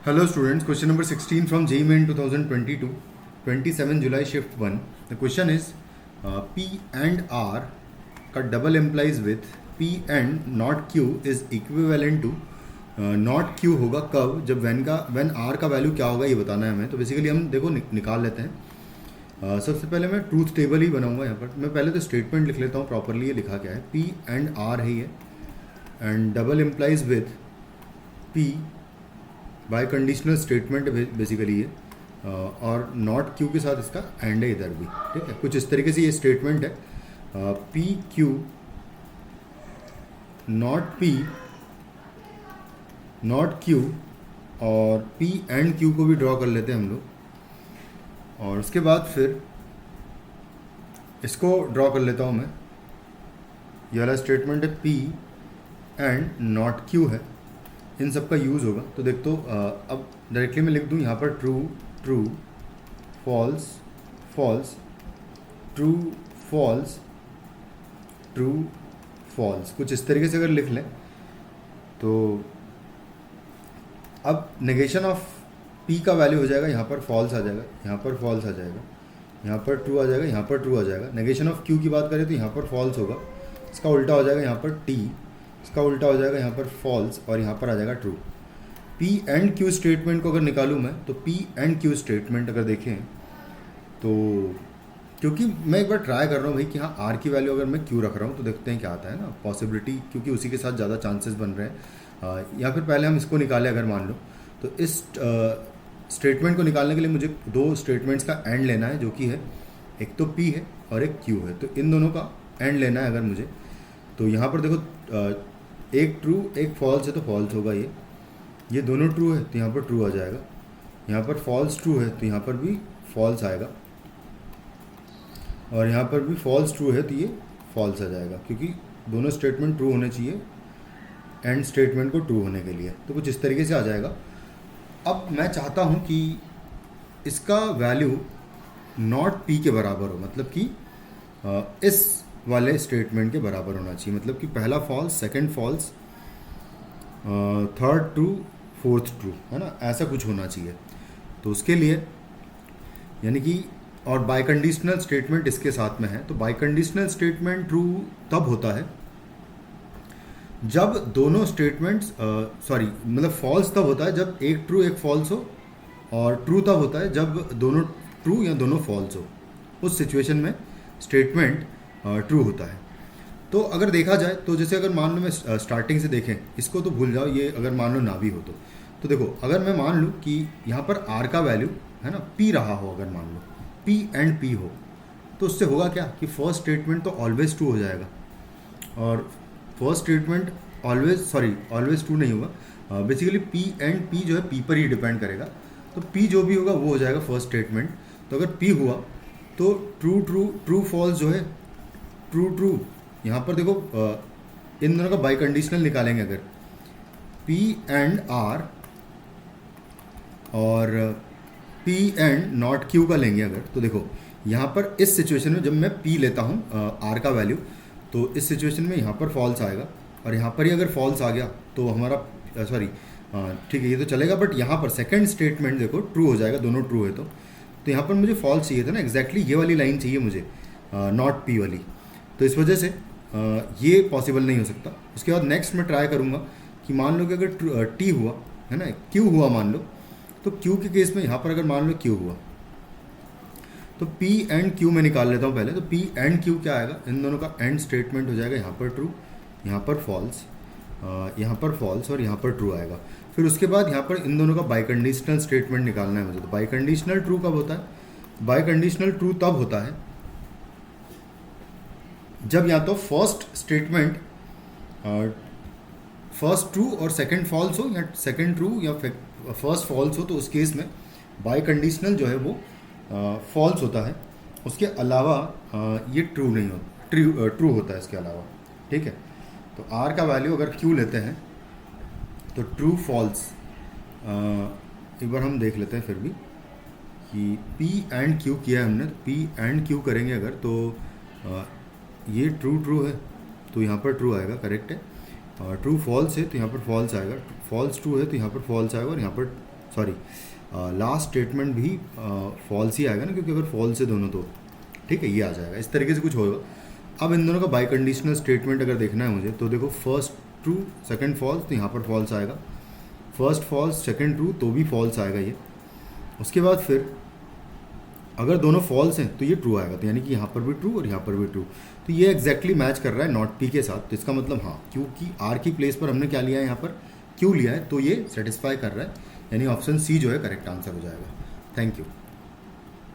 Hello students, question number 16 from JEE Main 2022, 27 July shift 1. The question is P and R का double implies with P and not Q is equivalent to not Q होगा कब, जब when R का value क्या होगा ये बताना है हमें. तो बेसिकली हम देखो निकाल लेते हैं. सबसे पहले मैं ट्रूथ टेबल ही बनाऊंगा यहाँ पर. मैं पहले तो स्टेटमेंट लिख लेता हूँ प्रॉपरली. ये लिखा क्या है, P एंड R है ये, and double implies with P bye conditional statement basically ये, और नॉट क्यू के साथ इसका एंड है इधर भी. ठीक है, कुछ इस तरीके से ये स्टेटमेंट है. पी क्यू नॉट क्यू और पी एंड क्यू को भी ड्रॉ कर लेते हैं हम लोग. और उसके बाद फिर इसको ड्रॉ कर लेता हूँ मैं. ये वाला स्टेटमेंट है पी एंड नॉट क्यू है, इन सब का यूज़ होगा. तो देख तो अब डायरेक्टली मैं लिख दूँ यहाँ पर true true false false true false true false, कुछ इस तरीके से अगर लिख लें तो अब नेगेशन ऑफ पी का वैल्यू हो जाएगा यहाँ पर फॉल्स आ जाएगा, यहाँ पर फॉल्स आ जाएगा, यहाँ पर ट्रू आ जाएगा, यहाँ पर ट्रू आ जाएगा. नेगेशन ऑफ क्यू की बात करें तो यहाँ पर फॉल्स होगा, इसका उल्टा हो जाएगा यहाँ पर टी, इसका उल्टा हो जाएगा यहाँ पर फॉल्स, और यहाँ पर आ जाएगा true. P and Q statement को अगर निकालूँ मैं तो पी एंड क्यू स्टेटमेंट अगर देखें तो, क्योंकि मैं एक बार ट्राई कर रहा हूँ भाई कि हाँ आर की वैल्यू अगर मैं क्यू रख रहा हूँ तो देखते हैं क्या आता है ना, पॉसिबिलिटी, क्योंकि उसी के साथ ज़्यादा चांसेस बन रहे हैं. या फिर पहले हम इसको निकालें अगर मान लो तो इस स्टेटमेंट को निकालने के लिए मुझे दो स्टेटमेंट्स का एंड लेना है, जो कि है एक तो पी है और एक क्यू है. तो इन दोनों का एंड लेना है अगर मुझे, तो यहाँ पर देखो एक ट्रू एक फॉल्स है तो फॉल्स होगा, ये दोनों ट्रू है तो यहाँ पर ट्रू आ जाएगा. यहाँ पर फॉल्स ट्रू है तो यहाँ पर भी फॉल्स आएगा, और यहाँ पर भी फॉल्स ट्रू है तो ये फॉल्स आ जाएगा, क्योंकि दोनों स्टेटमेंट ट्रू होने चाहिए एंड स्टेटमेंट को ट्रू होने के लिए. तो कुछ इस तरीके से आ जाएगा. अब मैं चाहता हूँ कि इसका वैल्यू नॉट पी के बराबर हो, मतलब कि इस वाले स्टेटमेंट के बराबर होना चाहिए, मतलब कि पहला false, second false, third true, fourth true, है ना, ऐसा कुछ होना चाहिए. तो उसके लिए यानी कि, और बाई कंडीशनल स्टेटमेंट इसके साथ में है. तो बाई कंडीशनल स्टेटमेंट ट्रू तब होता है जब दोनों स्टेटमेंट्स मतलब फॉल्स तब होता है जब एक ट्रू एक फॉल्स हो, और ट्रू तब होता है जब दोनों ट्रू या दोनों फॉल्स हो. उस सिचुएशन में स्टेटमेंट ट्रू होता है. तो अगर देखा जाए तो जैसे अगर मान लो मैं स्टार्टिंग से देखें इसको तो भूल जाओ, ये अगर मान लो ना भी हो तो देखो अगर मैं मान लूँ कि यहाँ पर आर का वैल्यू है ना पी रहा हो, अगर मान लो पी एंड पी हो, तो उससे होगा क्या कि फर्स्ट स्टेटमेंट तो ऑलवेज ट्रू हो जाएगा, और फर्स्ट स्टेटमेंट ऑलवेज ट्रू नहीं होगा. बेसिकली पी एंड पी जो है पी पर ही डिपेंड करेगा. तो पी जो भी होगा वो हो जाएगा फर्स्ट स्टेटमेंट. तो अगर पी हुआ तो ट्रू ट्रू ट्रू फॉल्स जो है ट्रू ट्रू, यहाँ पर देखो इन दोनों का बाई कंडीशनल निकालेंगे अगर पी एंड आर और पी एंड नॉट क्यू का लेंगे अगर, तो देखो यहाँ पर इस सिचुएशन में जब मैं पी लेता हूँ आर का वैल्यू, तो इस सिचुएशन में यहाँ पर फॉल्स आएगा, और यहाँ पर ही अगर फॉल्स आ गया तो हमारा ठीक है ये तो चलेगा, बट यहाँ पर सेकंड स्टेटमेंट देखो ट्रू हो जाएगा, दोनों ट्रू है तो यहाँ पर मुझे फॉल्स चाहिए था ना, एग्जैक्टली ये वाली लाइन चाहिए मुझे, नॉट पी वाली. तो इस वजह से ये पॉसिबल नहीं हो सकता. उसके बाद नेक्स्ट मैं ट्राई करूँगा कि मान लो कि अगर टी हुआ है ना, क्यू हुआ मान लो, तो क्यू के केस में यहाँ पर अगर मान लो क्यू हुआ तो पी एंड क्यू में निकाल लेता हूँ पहले. तो पी एंड क्यू क्या आएगा, इन दोनों का एंड स्टेटमेंट हो जाएगा यहाँ पर ट्रू, यहाँ पर फॉल्स, यहाँ पर फॉल्स और यहाँ पर ट्रू आएगा. फिर उसके बाद यहाँ पर इन दोनों का बाई कंडीशनल स्टेटमेंट निकालना है मुझे. तो बाई कंडीशनल ट्रू कब होता है, बाई कंडीशनल ट्रू तब होता है जब या तो फर्स्ट स्टेटमेंट फर्स्ट ट्रू और सेकंड फॉल्स हो, या सेकंड ट्रू या फर्स्ट फॉल्स हो, तो उस केस में बाई कंडीशनल जो है वो फॉल्स होता है. उसके अलावा ये ट्रू नहीं होता, ट्रू होता है इसके अलावा. ठीक है, तो आर का वैल्यू अगर क्यू लेते हैं तो ट्रू फॉल्स, एक बार हम देख लेते हैं फिर भी कि पी एंड क्यू किया है हमने, तो पी एंड क्यू करेंगे अगर तो ये ट्रू ट्रू है तो यहाँ पर ट्रू आएगा, करेक्ट है. ट्रू फॉल्स है तो यहाँ पर फॉल्स आएगा, फॉल्स ट्रू है तो यहाँ पर फॉल्स आएगा, और यहाँ पर सॉरी लास्ट स्टेटमेंट भी फॉल्स ही आएगा ना, क्योंकि अगर फॉल्स है दोनों तो ठीक है ये आ जाएगा, इस तरीके से कुछ होगा। अब इन दोनों का बाई कंडीशनल स्टेटमेंट अगर देखना है मुझे, तो देखो फर्स्ट ट्रू सेकंड फॉल्स, तो यहाँ पर फॉल्स आएगा, फर्स्ट फॉल्स सेकंड ट्रू तो भी फॉल्स आएगा ये। उसके बाद फिर अगर दोनों फॉल्स हैं तो ये ट्रू आएगा, तो यानी कि यहाँ पर भी ट्रू और यहाँ पर भी ट्रू, तो ये एग्जैक्टली मैच कर रहा है नॉट पी के साथ। तो इसका मतलब हाँ, क्योंकि आर की प्लेस पर हमने क्या लिया है यहाँ पर क्यू लिया है, तो ये सेटिस्फाई कर रहा है, यानी ऑप्शन सी जो है करेक्ट आंसर हो जाएगा। Thank you.